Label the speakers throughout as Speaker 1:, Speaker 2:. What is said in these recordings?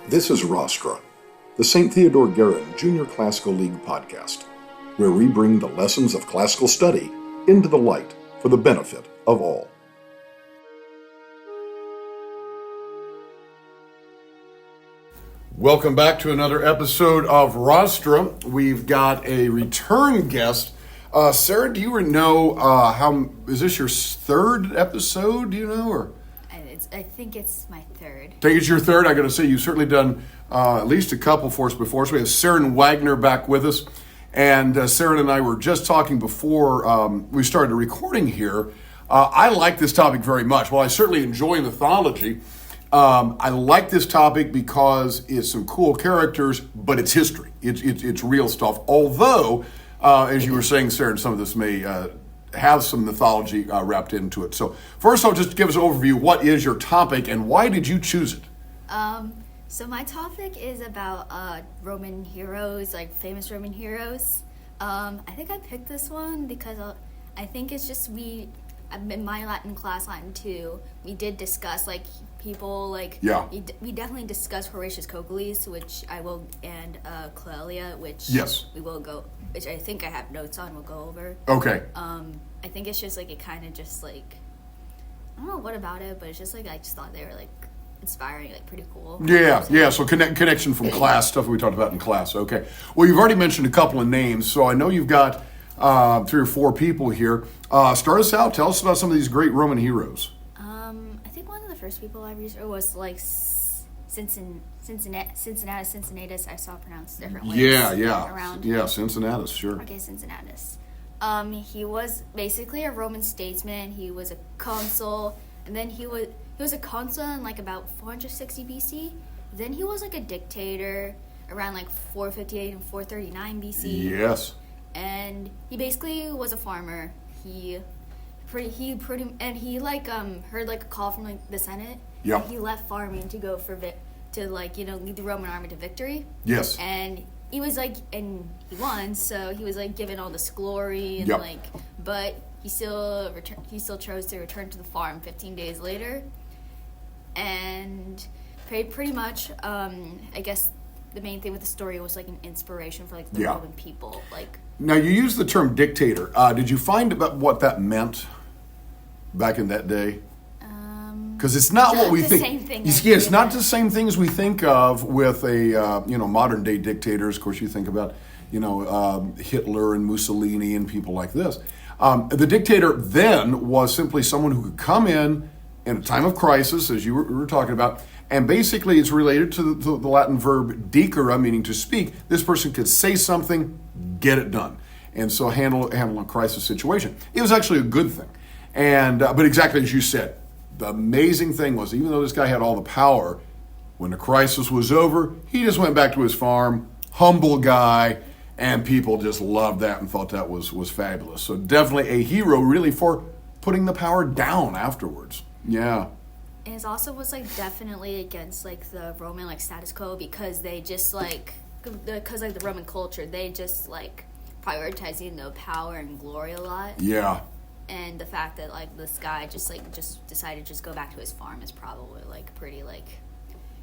Speaker 1: This is Rostra, the St. Theodore Guerin Junior Classical League podcast, where we bring the lessons of classical study into the light for the benefit of all. Welcome back to another episode of Rostra. We've got a return guest. Sarah, do you know how is this your third episode? Do you know, or?
Speaker 2: I think it's my third.
Speaker 1: I think it's your third. I got to say, you've certainly done at least a couple for us before. So we have Saran Wagner back with us, and Saran and I were just talking before we started recording here. I like this topic very much. Well, I certainly enjoy mythology. I like this topic because it's some cool characters, but it's history. It's real stuff. Although, as you were saying, Sarah, some of this may have some mythology wrapped into it. So first, I'll just give us an overview. What is your topic, and why did you choose it?
Speaker 2: So my topic is about Roman heroes, like famous Roman heroes. I think I picked this one because I think it's just in my Latin class, Latin 2, we did discuss like people like we definitely discussed Horatius Cocles, which I will, and Clelia, which we will go, which I think I have notes on. We'll go over.
Speaker 1: Okay.
Speaker 2: I think it's just like it kind of just like I don't know what about it, but it's just like I just thought they were like inspiring, like pretty cool.
Speaker 1: Yeah. So connection from class stuff we talked about in class. Okay. Well, you've already mentioned a couple of names, so I know you've got 3 or 4 people here. Start us out. Tell us about some of these great Roman heroes.
Speaker 2: I think one of the first people I researched was like Cincinnatus. I saw pronounced different ways.
Speaker 1: Around. Yeah, Cincinnatus, sure.
Speaker 2: Okay, Cincinnatus. He was basically a Roman statesman. He was a consul, and then he was a consul in like about 460 BC. Then he was like a dictator around like 458 and 439 BC.
Speaker 1: Yes.
Speaker 2: And he basically was a farmer. He heard like a call from like the Senate.
Speaker 1: Yeah.
Speaker 2: And he left farming to go to lead the Roman army to victory.
Speaker 1: Yes.
Speaker 2: And he was like, and he won, so he was like given all this glory and but he still chose to return to the farm 15 days later. And pretty much, I guess the main thing with the story was like an inspiration for like the Roman people, like.
Speaker 1: Now, you used the term dictator. Did you find about what that meant back in that day? Because it's not what we think.
Speaker 2: Same thing.
Speaker 1: It's not the same thing as we think of with a modern day dictators. Of course, you think about Hitler and Mussolini and people like this. The dictator then was simply someone who could come in a time of crisis, as you were talking about, and basically it's related to the Latin verb dicere, meaning to speak. This person could say something, get it done, and so handle a crisis situation. It was actually a good thing, and but exactly as you said, the amazing thing was, even though this guy had all the power, when the crisis was over, he just went back to his farm, humble guy, and people just loved that and thought that was fabulous. So definitely a hero, really, for putting the power down afterwards. Yeah.
Speaker 2: And it also was like definitely against like the Roman like status quo, because they just like the Roman culture, they just like prioritizing the power and glory a lot.
Speaker 1: Yeah.
Speaker 2: And the fact that like this guy just decided to just go back to his farm is probably like pretty like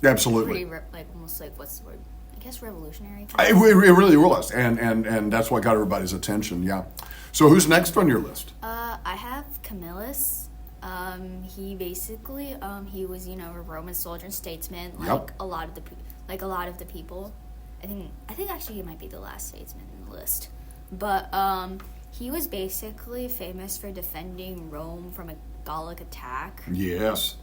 Speaker 1: absolutely
Speaker 2: pretty like almost like what's the word? I guess revolutionary.
Speaker 1: It really was, and that's what got everybody's attention. Yeah. So who's next on your list?
Speaker 2: I have Camillus. He basically he was a Roman soldier and statesman, like a lot of the people. I think actually he might be the last statesman in the list, but he was basically famous for defending Rome from a Gallic attack.
Speaker 1: Yes.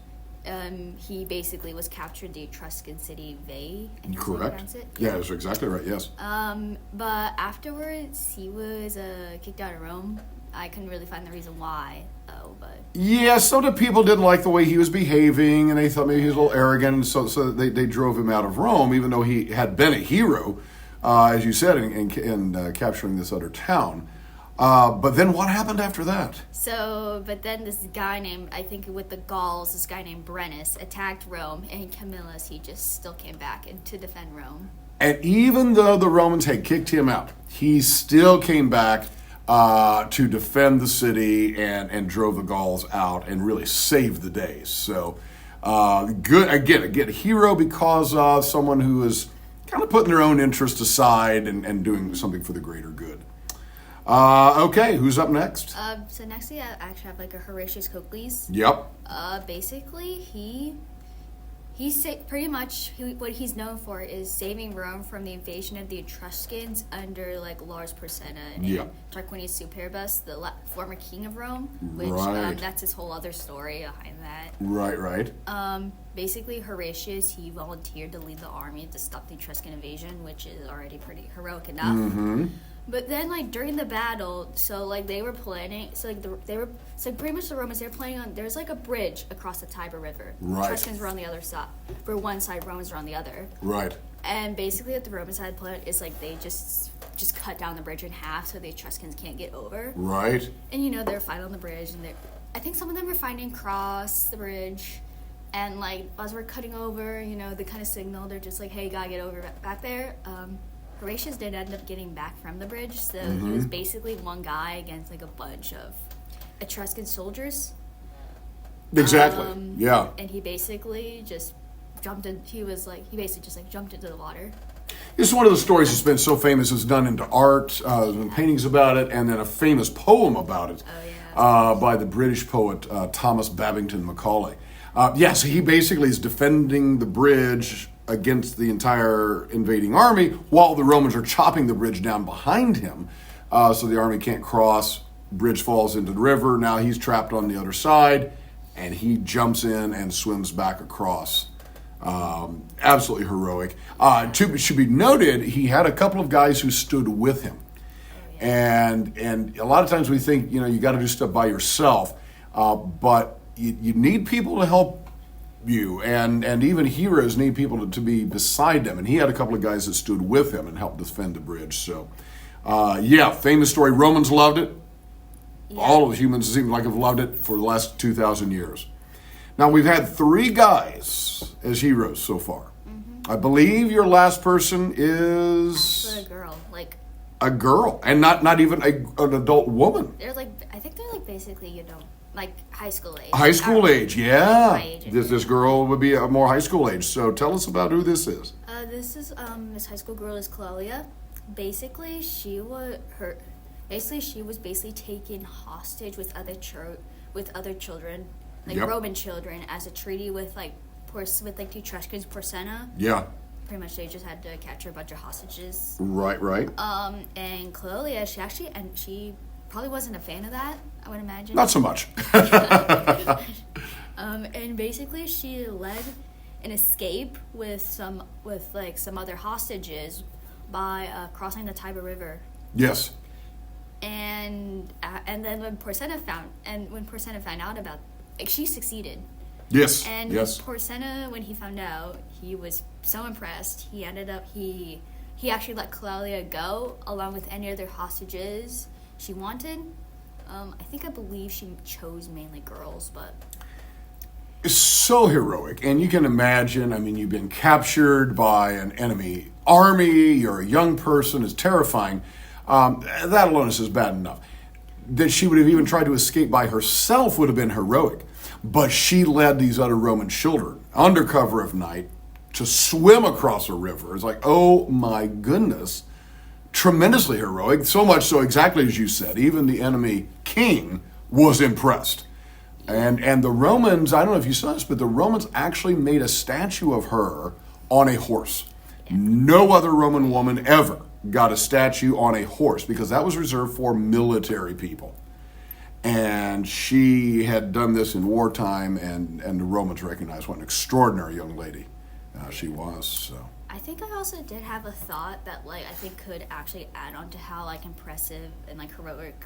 Speaker 2: He basically was captured the Etruscan city Veii.
Speaker 1: Correct. Yeah, that's exactly right. Yes.
Speaker 2: But afterwards, he was kicked out of Rome. I couldn't really find the reason why, though. But
Speaker 1: yeah, some of the people didn't like the way he was behaving, and they thought maybe he was a little arrogant, and so they drove him out of Rome, even though he had been a hero, as you said, in capturing this other town. But then what happened after that?
Speaker 2: But then this guy named, I think with the Gauls, this guy named Brennus attacked Rome, and Camillus, he just still came back to defend Rome.
Speaker 1: And even though the Romans had kicked him out, he still came back to defend the city and drove the Gauls out and really saved the day. So Good again, hero because of someone who is kind of putting their own interest aside and doing something for the greater good. Okay, who's up next?
Speaker 2: So next I actually have like a Horatius Cocles.
Speaker 1: Yep.
Speaker 2: Basically, what he's known for is saving Rome from the invasion of the Etruscans under like Lars Porsena and Tarquinius Superbus, the former king of Rome. Which that's his whole other story behind that.
Speaker 1: Right.
Speaker 2: Basically, Horatius, he volunteered to lead the army to stop the Etruscan invasion, which is already pretty heroic enough.
Speaker 1: Mm-hmm.
Speaker 2: But then, like, during the battle, so, like, they were planning, pretty much the Romans, they were planning on, there's, like, a bridge across the Tiber River.
Speaker 1: Right.
Speaker 2: Etruscans were on the other side. For one side, Romans were on the other.
Speaker 1: Right.
Speaker 2: And basically what the Romans had planned is, like, they just cut down the bridge in half so the Etruscans can't get over.
Speaker 1: Right.
Speaker 2: And, you know, they're fighting on the bridge, and I think some of them were fighting across the bridge. And, like, as we're cutting over, you know, they kind of signal, they're just like, hey, gotta get over back there. Horatius did end up getting back from the bridge, so he was basically one guy against like a bunch of Etruscan soldiers.
Speaker 1: Exactly. Yeah.
Speaker 2: And he basically just jumped into the water.
Speaker 1: This is one of the stories that's been so famous. It's done into art, paintings about it, and then a famous poem about it by the British poet Thomas Babington Macaulay. So he basically is defending the bridge against the entire invading army while the Romans are chopping the bridge down behind him, so the army can't cross. Bridge falls into the river. Now he's trapped on the other side, and he jumps in and swims back across. Absolutely heroic. Should be noted, he had a couple of guys who stood with him. And a lot of times we think, you know, you got to do stuff by yourself, but you need people to help you, and even heroes need people to be beside them. And he had a couple of guys that stood with him and helped defend the bridge. So, famous story. Romans loved it. Yeah. All of the humans seem like have loved it for the last 2,000 years. Now, we've had 3 guys as heroes so far. Mm-hmm. I believe your last person is...
Speaker 2: Actually a girl.
Speaker 1: A girl, and not even an adult woman.
Speaker 2: I think they're basically, you know, like high school age.
Speaker 1: High school age, yeah. This girl would be a more high school age. So tell us about who this is.
Speaker 2: This high school girl is Cloelia. Basically, she was taken hostage with other children, Roman children, as a treaty with the Etruscans, Porsena.
Speaker 1: Yeah.
Speaker 2: Pretty much, they just had to capture a bunch of hostages.
Speaker 1: Right.
Speaker 2: And Cloelia, she probably wasn't a fan of that, I would imagine.
Speaker 1: Not so much.
Speaker 2: And basically, she led an escape with some other hostages by crossing the Tiber River.
Speaker 1: Yes.
Speaker 2: And then when Porsena found out about, she succeeded.
Speaker 1: Yes.
Speaker 2: And Porsena, when he found out, he was so impressed. He actually let Cloelia go along with any other hostages she wanted. I believe she chose mainly girls, but
Speaker 1: it's so heroic. And you can imagine, I mean, you've been captured by an enemy army, you're a young person, it's terrifying. That alone is bad enough. That she would have even tried to escape by herself would have been heroic. But she led these other Roman children, under cover of night, to swim across a river. It's like, oh my goodness, tremendously heroic. So much so, exactly as you said, even the enemy king was impressed. And the Romans, I don't know if you saw this, but the Romans actually made a statue of her on a horse. No other Roman woman ever got a statue on a horse because that was reserved for military people. And she had done this in wartime, and the Romans recognized what an extraordinary young lady she was. So
Speaker 2: I think I also did have a thought that I think could actually add on to how impressive and heroic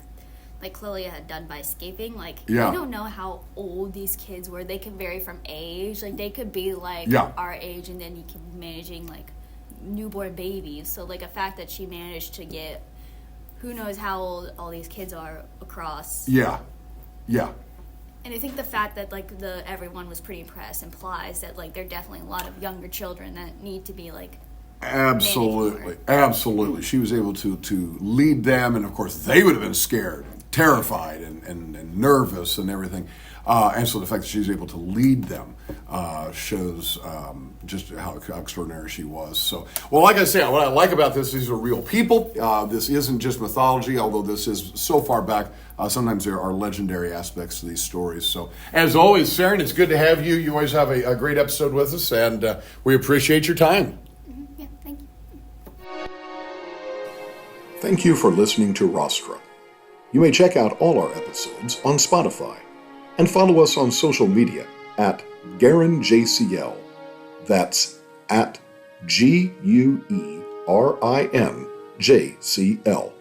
Speaker 2: Cloelia had done by escaping. We don't know how old these kids were. They could vary from age. They could be our age, and then you can be managing newborn babies. So a fact that she managed to get who knows how old all these kids are across.
Speaker 1: Yeah.
Speaker 2: And I think the fact that everyone was pretty impressed implies that there are definitely a lot of younger children that need to be
Speaker 1: Absolutely. She was able to lead them, and of course they would have been scared terrified and nervous and everything. And so the fact that she's able to lead them shows just how extraordinary she was. So, well, like I say, what I like about this, these are real people. This isn't just mythology, although this is so far back. Sometimes there are legendary aspects to these stories. So, as always, Saran, it's good to have you. You always have a great episode with us, and we appreciate your time.
Speaker 2: Yeah, thank you.
Speaker 1: Thank you for listening to Rostra. You may check out all our episodes on Spotify and follow us on social media at GarinJCL. That's at GuerinJCL.